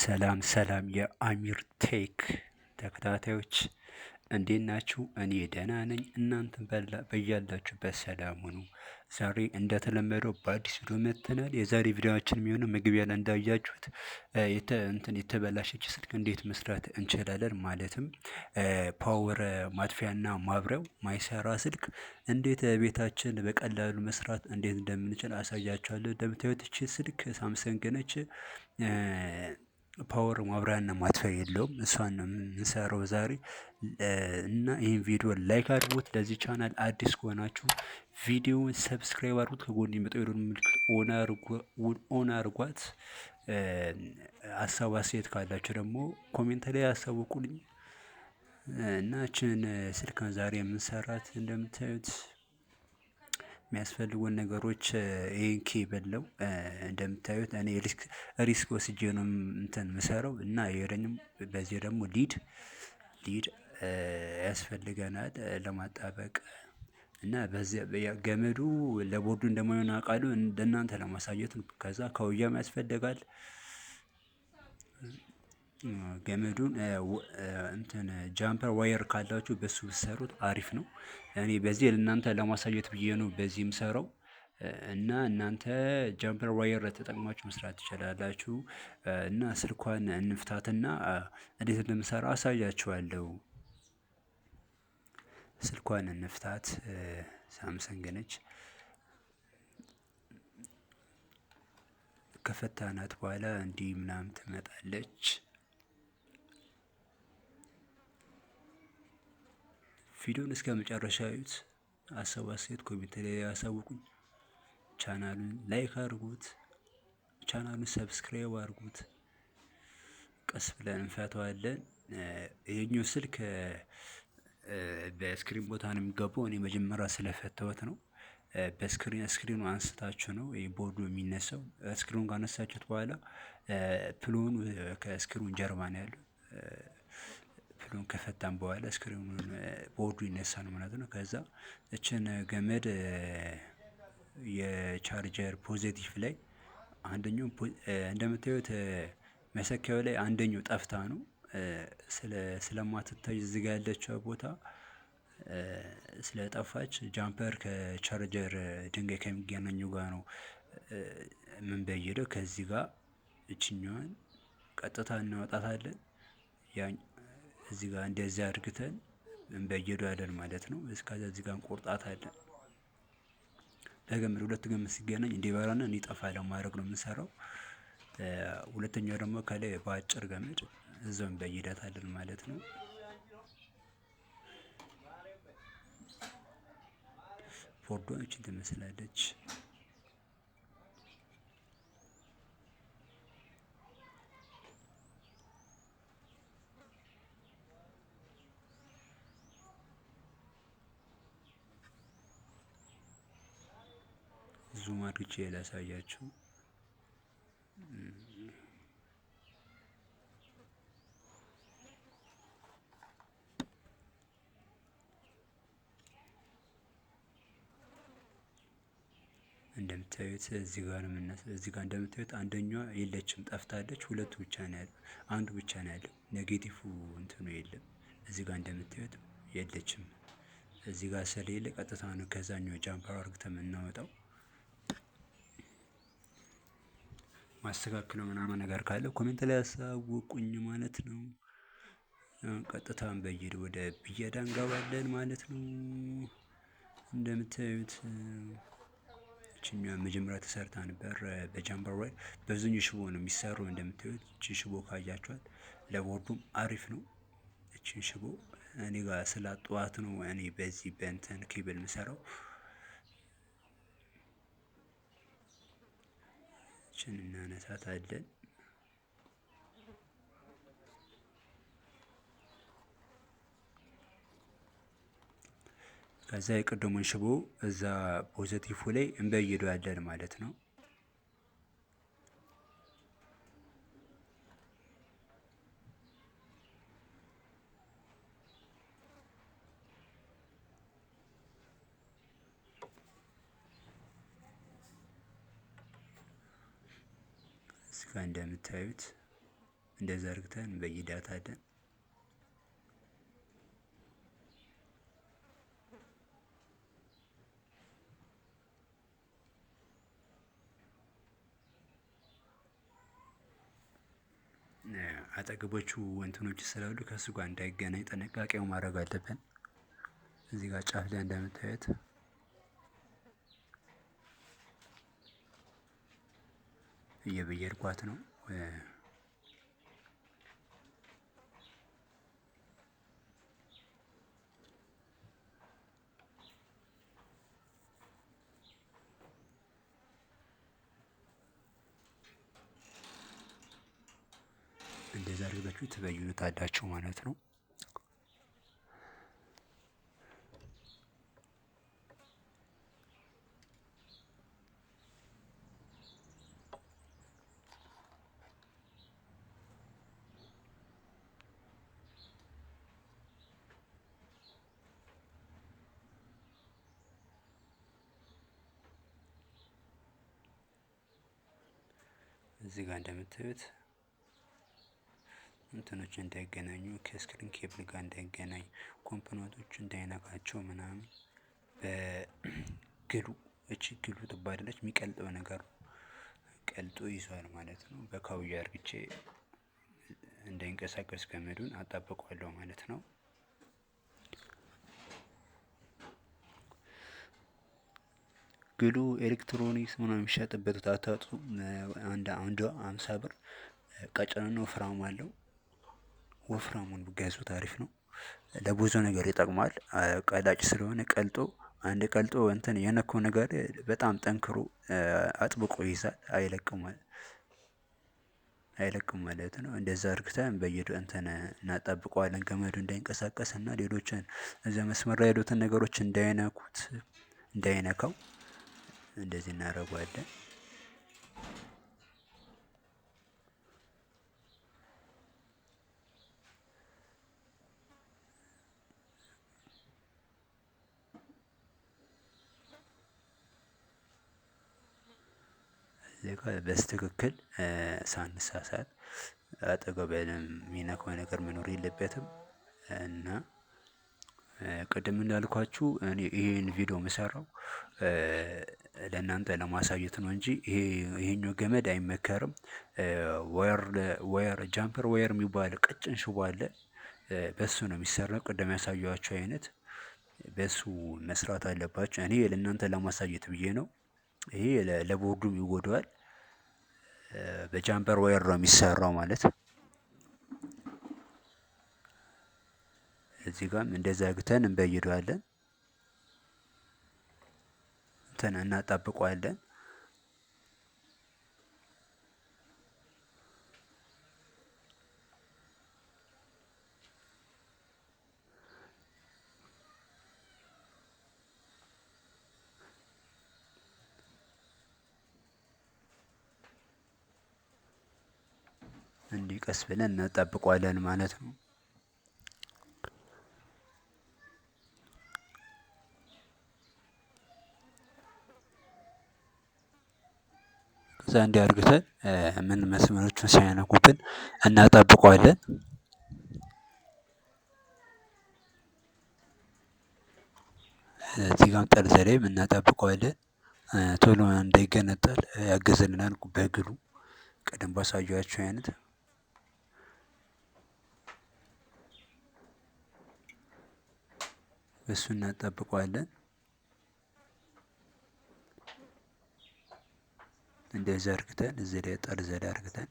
ሰላም ሰላም የአሚር ቴክ ተከታታዮች እንዴት ናችሁ? እኔ ደህና ነኝ። እናንተ በያላችሁበት ሰላም ሁኑ። ዛሬ እንደተለመደው በአዲስ ቪዲዮ መጥተናል። የዛሬ ቪዲዮአችን የሚሆነው መግቢያ ላይ እንዳያችሁት የተበላሸች ስልክ እንዴት መስራት እንችላለን፣ ማለትም ፓወር ማጥፊያና ማብሪያው ማይሰራ ስልክ እንዴት ቤታችን በቀላሉ መስራት እንዴት እንደምንችል አሳያችኋለሁ። እንደምታዩት እቺ ስልክ ሳምሰንግ ነች። ፓወር ማብሪያና ማጥፊያ የለውም። እሷን ነው የምንሰራው ዛሬ እና ይህን ቪዲዮ ላይክ አድርጉት። ለዚህ ቻናል አዲስ ከሆናችሁ ቪዲዮውን ሰብስክራይብ አድርጉት። ከጎን የሚመጣው የደወል ምልክት ኦን አድርጓት። ሀሳብ አስተያየት ካላችሁ ደግሞ ኮሜንት ላይ አሳውቁልኝ። እና እችን ስልክን ዛሬ የምንሰራት እንደምታዩት የሚያስፈልጉን ነገሮች ይሄን ኬብል ነው። እንደምታዩት እኔ ሪስክ ወስጄ ነው እንትን የምሰራው እና የረኝም በዚህ ደግሞ ሊድ ያስፈልገናል ለማጣበቅ እና በዚህ ገመዱ ለቦርዱ እንደማይሆን አውቃለሁ። እንደናንተ ለማሳየት ነው። ከዛ ካውያም ያስፈልጋል። ገመዱን እንትን ጃምፐር ዋየር ካላችሁ በሱ ብትሰሩት አሪፍ ነው። እኔ በዚህ ለእናንተ ለማሳየት ብዬ ነው በዚህ የምሰራው። እና እናንተ ጃምፐር ዋየር ተጠቅማችሁ መስራት ትችላላችሁ። እና ስልኳን እንፍታትና እንዴት እንደምሰራ አሳያችኋለሁ። ስልኳን እንፍታት። ሳምሰንግ ነች። ከፈታናት በኋላ እንዲህ ምናምን ትመጣለች። ቪዲዮን እስከ መጨረሻ እዩት። ሀሳብ አስተያየት ኮሜንት ላይ ያሳውቁኝ። ቻናሉን ላይክ አድርጉት። ቻናሉን ሰብስክራይብ አድርጉት። ቀስ ብለን እንፈታዋለን። ይሄኛው ስልክ በስክሪን ቦታ ነው የሚገባው። እኔ መጀመሪያ ስለፈታሁት ነው። ስክሪኑ አንስታችሁ ነው ይሄ ቦርዱ የሚነሳው። ስክሪኑን ካነሳችሁት በኋላ ፕሎኑ ከስክሪን ጀርባ ነው ያለው። ፕሎን ከፈታን በኋላ ስክሪኑን ቦርዱ ይነሳል ማለት ነው። ከዛ እችን ገመድ የቻርጀር ፖዘቲቭ ላይ አንደኛው እንደምታዩት መሰኪያው ላይ አንደኛው ጠፍታ ነው። ስለማትታይ እዚህ ጋር ያለችው ቦታ ስለጠፋች ጃምፐር ከቻርጀር ድንጋይ ከሚገናኘው ጋር ነው የምንበይደው። ከዚህ ጋር እችኛዋን ቀጥታ እናወጣታለን። እዚህ ጋር እንደዚህ አድርግተን እንበይደዋለን ማለት ነው። እስከዛ እዚህ ጋር እንቆርጣታለን። በገመድ ሁለት ገመድ ሲገናኝ እንዲበራና እንዲጠፋ ለማድረግ ነው የምንሰራው። ሁለተኛው ደግሞ ከላይ በአጭር ገመድ እዛው እንበይዳታለን ማለት ነው። ቦርዷ ይቺን ትመስላለች። ዙም አድርጌ ላሳያችሁ። እንደምታዩት እዚህ ጋር ነው የምናስበው። እዚህ ጋር እንደምታዩት አንደኛዋ የለችም ጠፍታለች። ሁለቱ ብቻ ነው ያለው። አንዱ ብቻ ነው ያለው። ኔጌቲቭ እንትኑ የለም። እዚህ ጋር እንደምታዩት የለችም። እዚህ ጋር ስለሌለ ቀጥታ ነው ከዛኛው ጃምፐር አድርገን የምናወጣው። ማስተካከለው ምናምን ነገር ካለ ኮሜንት ላይ ያሳውቁኝ ማለት ነው። ቀጥታ እንበይድ ወደ ብየዳ እንገባለን ማለት ነው። እንደምታዩት እቺኛዋ መጀመሪያ ተሰርታ ነበር በጃምፐር ዋየር። በብዙኛው ሽቦ ነው የሚሰራው። እንደምታዩት እቺ ሽቦ ካያችኋት ለቦርዱም አሪፍ ነው። እቺን ሽቦ እኔ ጋር ስላጧት ነው እኔ በዚህ በእንትን ኬብል የምሰራው። እቺን እናነሳታለን። ከዛ የቅድሙን ሽቦ እዛ ፖዘቲቭ ላይ እንበይደዋለን ማለት ነው። እዚህ ጋር እንደምታዩት እንደዛ አድርግተን እንበይዳታለን። አጠገቦቹ እንትኖች ስላሉ ከእሱ ጋር እንዳይገናኝ ጥንቃቄው ማድረግ አለብን። እዚህ ጋር ጫፍ ላይ እንደምታዩት እየበየድኳት ነው። እንደዛ አድርጋችሁ ትበዩታላችሁ ማለት ነው። እዚህ ጋር እንደምታዩት እንትኖች እንዳይገናኙ ከስክሪን ኬብል ጋር እንዳይገናኝ ኮምፖነንቶች እንዳይነካቸው ምናምን በግሉ እቺ ግሉ ትባላለች የሚቀልጠው ነገር ቀልጦ ይዟል ማለት ነው። በካውያ አርግቼ እንዳይንቀሳቀስ ገመዱን አጣብቀዋለሁ ማለት ነው። ግሉ ኤሌክትሮኒክስ ምናምን የሚሸጥበት ታታጡ አንዷ 50 ብር ቀጭንና ወፍራም አለው። ወፍራሙን ብትገዙት አሪፍ ነው። ለብዙ ነገር ይጠቅማል። ቀላጭ ስለሆነ ቀልጦ አንድ ቀልጦ እንትን የነካው ነገር በጣም ጠንክሮ አጥብቆ ይይዛል አይለቅም ማለት ነው። እንደዛ አድርግተን እንትን እናጣብቀዋለን ገመዱ እንዳይንቀሳቀስ እና ሌሎችን እዛ መስመር ላይ ያሉትን ነገሮች እንዳይነካው እንደዚህ እናደርገዋለን። በስትክክል ሳንሳሳት አጠገቤንም የሚነካው ነገር መኖር የለበትም። እና ቅድም እንዳልኳችሁ እኔ ይሄን ቪዲዮ የምሰራው ለእናንተ ለማሳየት ነው እንጂ ይሄኛው ገመድ አይመከርም። ዋየር ጃምፐር ዋየር የሚባል ቀጭን ሽቦ አለ። በሱ ነው የሚሰራው ቅድም ያሳየኋችሁ አይነት በሱ መስራት አለባችሁ። እኔ ለእናንተ ለማሳየት ብዬ ነው። ይሄ ለቦርዱም ይጎዳዋል። በጃምፐር ዋየር ነው የሚሰራው ማለት። እዚህ ጋርም እንደዛ አድርገን እንበይደዋለን እንትን እናጣብቀዋለን። እንዲህ ቀስ ብለን እናጣብቀዋለን ማለት ነው። ከዛ እንዲህ አድርገን ምን መስመሮቹን ሳይነኩብን እናጣብቀዋለን። እዚህ ጋር ጠርዝ ላይም እናጣብቀዋለን። ቶሎ እንዳይገነጠል ያግዝልናል በግሉ ቀደም ባሳየኋችሁ አይነት በሱ እናጣብቀዋለን። እንደዚህ አድርገን እዚህ ላይ ጠርዝ ላይ አድርገን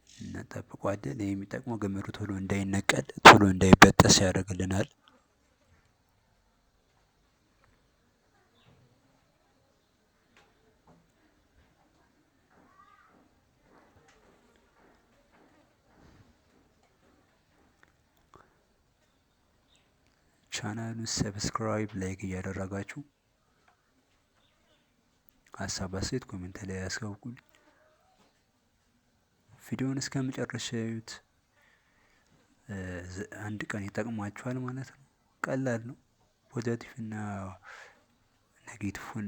እናጣብቀዋለን። ይሄ የሚጠቅመው ገመዱ ቶሎ እንዳይነቀል ቶሎ እንዳይበጠስ ያደርግልናል። ቻናሉን ሰብስክራይብ ላይክ እያደረጋችሁ ሀሳብ አስተያየት ኮሜንት ላይ ያስቀምጡልኝ። ቪዲዮውን እስከመጨረሻ እዩት። አንድ ቀን ይጠቅማችኋል ማለት ነው። ቀላል ነው። ፖዘቲቭ እና ኔጌቲቭን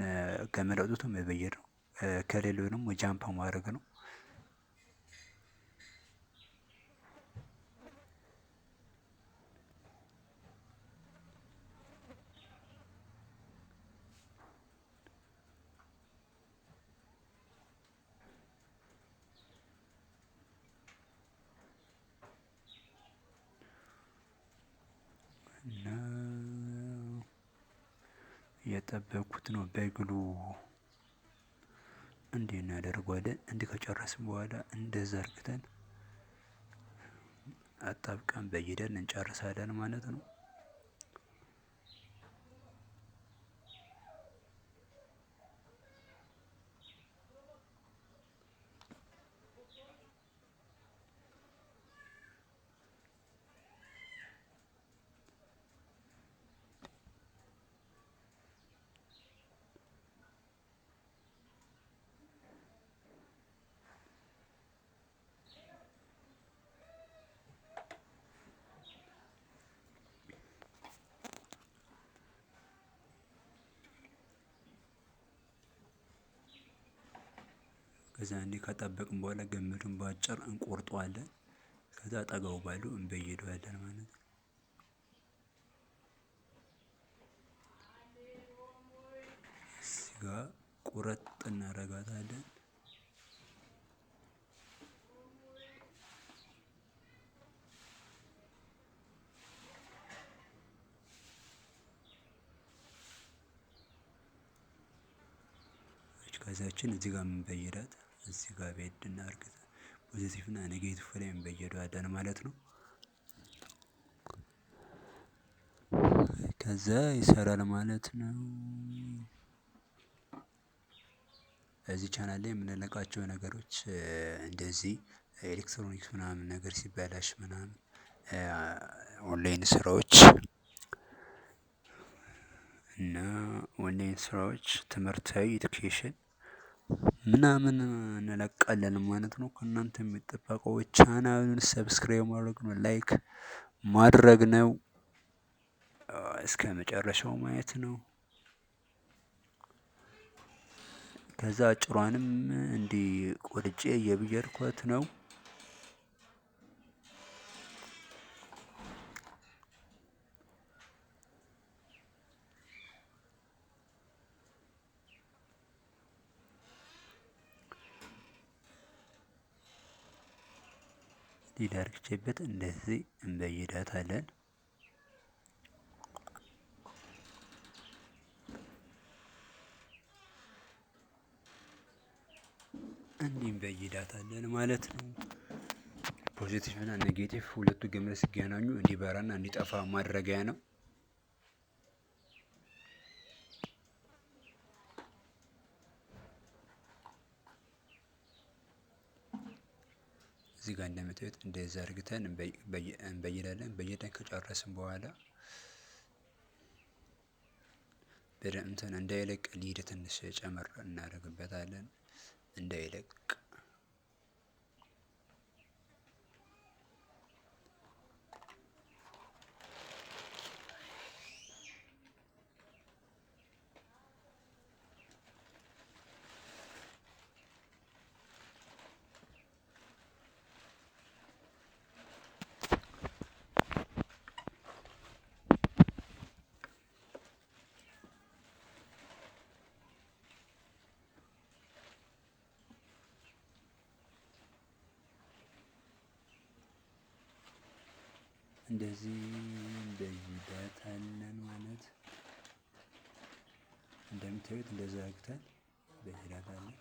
ገመድ አውጥቶ መበየድ ነው። ከሌለው ደግሞ ጃምፕ ማድረግ ነው። እየጠበኩት ነው። በግሉ እንዲህ እናደርገዋለን። እንዲህ ከጨረስን በኋላ እንደዛ አርግተን አጣብቀን በይደን እንጨርሳለን ማለት ነው። ከዛ እንዲህ ከጠበቅን በኋላ ገመዱን በአጭር እንቆርጠዋለን። ከዛ አጠገቡ ባለው እንበይደዋለን ማለት ነው። እዚህ ጋር ቁረጥ እናረጋታለን። ከዛችን እዚህ ጋር የምንበይዳት እዚህ ጋር ቤድ እናርግት ፖዚቲቭ እና ኔጌቲቭ ላይ እንበይደዋለን ማለት ነው። ከዛ ይሰራል ማለት ነው። እዚህ ቻናል ላይ የምንለቃቸው ነገሮች እንደዚህ ኤሌክትሮኒክስ ምናምን ነገር ሲበላሽ ምናምን ኦንላይን ስራዎች እና ኦንላይን ስራዎች ትምህርታዊ ኤዱኬሽን ምናምን እንለቃለን ማለት ነው። ከእናንተ የሚጠበቀው ቻናሉን ሰብስክራይብ ማድረግ ነው፣ ላይክ ማድረግ ነው፣ እስከ መጨረሻው ማየት ነው። ከዛ ጭሯንም እንዲህ ቆርጬ እየብየርኳት ነው። ሊዳርግቼበት እንደዚህ እንበይዳታለን። እንዲህ እንበይዳታለን ማለት ነው። ፖዚቲቭ እና ኔጌቲቭ ሁለቱ ገመድ ሲገናኙ እንዲበራና እንዲጠፋ ማድረጊያ ነው። እዚህ ጋር እንደምታዩት እንደዚህ አርግተን እንበይዳለን። በየደን ከጨረስን በኋላ እንትን እንዳይለቅ ሊድ ትንሽ ጨመር እናደርግበታለን እንዳይለቅ። እንደዚህ እንበይዳታለን ማለት እንደምታዩት እንደዚህ አርግተን እንበይዳታለን።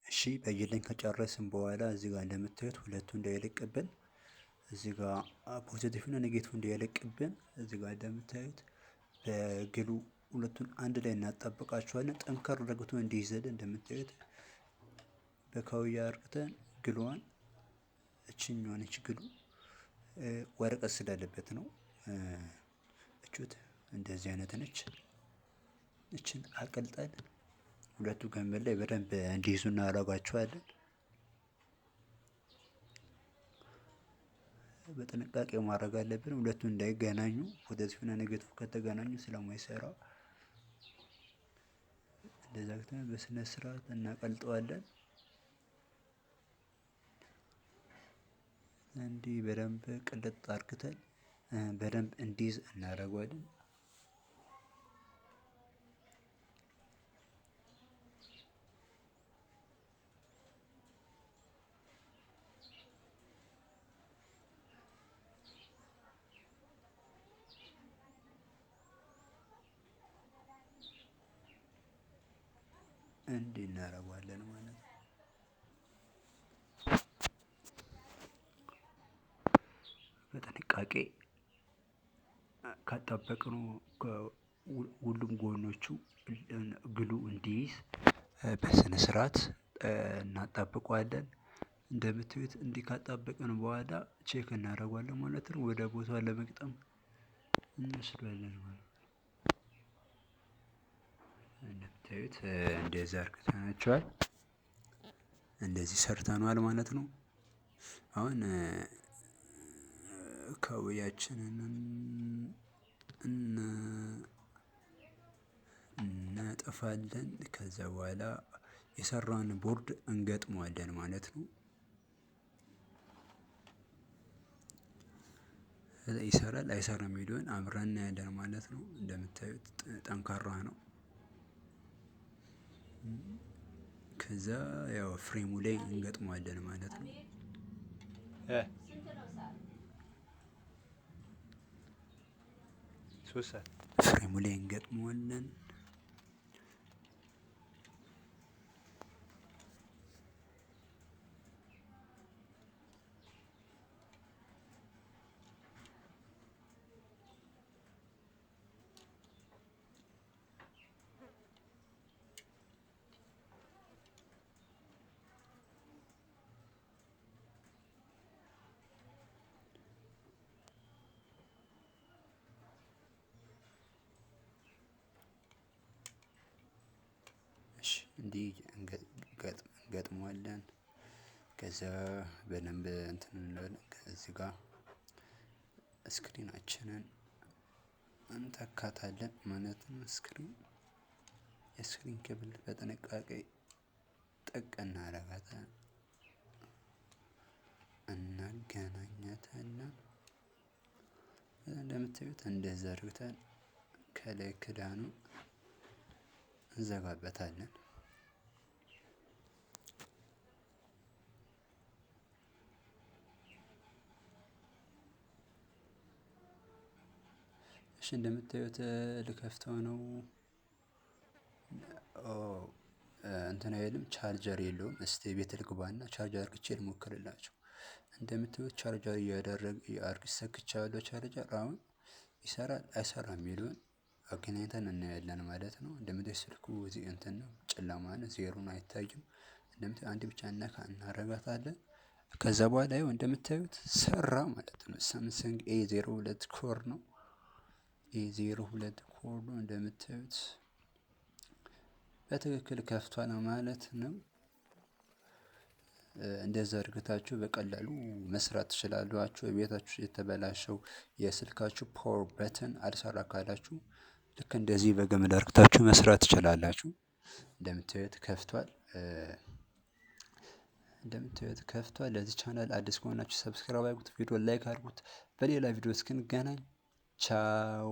እሺ በይደን ከጨረስን በኋላ እዚህ ጋር እንደምታዩት ሁለቱ እንዳይለቅብን እዚህ ጋር ፖዚቲቭ እና ኔጌቲቭ እንዳይለቅብን እዚህ ጋር እንደምታዩት በግሉ ሁለቱን አንድ ላይ እናጣብቃቸዋለን። ጠንከር አድርጎ እንዲይዝልን እንደምታዩት በካውያ አርግተን ግሏን እችኛዋን ግሉ ወረቀት ስላለበት ነው። እቹት እንደዚህ አይነት ነች። እችን አቅልጠን ሁለቱ ገመድ ላይ በደንብ እንዲይዙ እናደርጋቸዋለን። በጥንቃቄ ማድረግ አለብን ሁለቱ እንዳይገናኙ። ፖዚቲቭ እና ኔጌቲቭ ከተገናኙ ስለማይሰራ እንደዛ አርግተን በስነ ስርዓት እናቀልጠዋለን። እንዲህ በደንብ ቅልጥ አርግተን በደንብ እንዲይዝ እናደርገዋለን። እንዲህ እናደርገዋለን ማለት ነው። በጥንቃቄ ካጣበቅነው ሁሉም ጎኖቹ ግሉ እንዲይዝ በስነ ስርዓት እናጣብቀዋለን። እንደምታዩት እንዲህ ካጣበቅን በኋላ ቼክ እናደርገዋለን ማለት ነው። ወደ ቦታው ለመግጠም እንወስደዋለን ማለት ነው። እንደምታዩት እንደዚህ አርግተናቸዋል። እንደዚህ ሰርተነዋል ማለት ነው። አሁን ካውያችንን እናጠፋለን። ከዛ በኋላ የሰራነውን ቦርድ እንገጥመዋለን ማለት ነው። ይሰራል አይሰራም የሚለውን አብረን እናያለን ማለት ነው። እንደምታዩት ጠንካራ ነው። ከዛ ያው ፍሬሙ ላይ እንገጥመዋለን ማለት ነው። ፍሬሙ ላይ እንገጥመዋለን። እንዲህ እንገጥመዋለን። ከዛ በደንብ እንትን እንለዋለን። ከዚህ ጋር ስክሪናችንን እንተካታለን ማለት ነው። የስክሪን ኬብል በጥንቃቄ ጥቅ እናደርጋታለን፣ እናገናኛታለን። እንደምታዩት እንደዚህ አድርገን ከላይ ክዳኑን እንዘጋበታለን። እሺ እንደምታዩት ልከፍተው ነው። እንትን አይልም፣ ቻርጀር የለውም። እስቲ ቤት ልግባና ቻርጅ አርግቼ ልሞክርላችሁ። እንደምታዩት ቻርጀር ሰክቻለሁ። ቻርጀር አሁን ይሰራል አይሰራም የሚለውን አገናኝተን እናያለን ማለት ነው። እንደምታዩት ስልኩ እዚህ እንትን ነው፣ ጨለማ ነው፣ ዜሮን አይታይም። እንደምታዩት አንድ ብቻ ነካ እናደርጋታለን። ከዛ በኋላ ይኸው እንደምታዩት ሰራ ማለት ነው። ሳምሰንግ A02 ኮር ነው። A02 ኮር ነው። እንደምታዩት በትክክል ከፍቷል ማለት ነው። እንደዛ አድርጋችሁ በቀላሉ መስራት ትችላላችሁ። ቤታችሁ የተበላሸው የስልካችሁ ፓወር በተን አልሰራ ካላችሁ ልክ እንደዚህ በገመድ አርግታችሁ መስራት ትችላላችሁ። እንደምታዩት ከፍቷል። ለዚህ ቻናል አዲስ ከሆናችሁ ሰብስክራይብ አድርጉት፣ ቪዲዮ ላይክ አድርጉት። በሌላ ቪዲዮ እስክንገናኝ ቻው።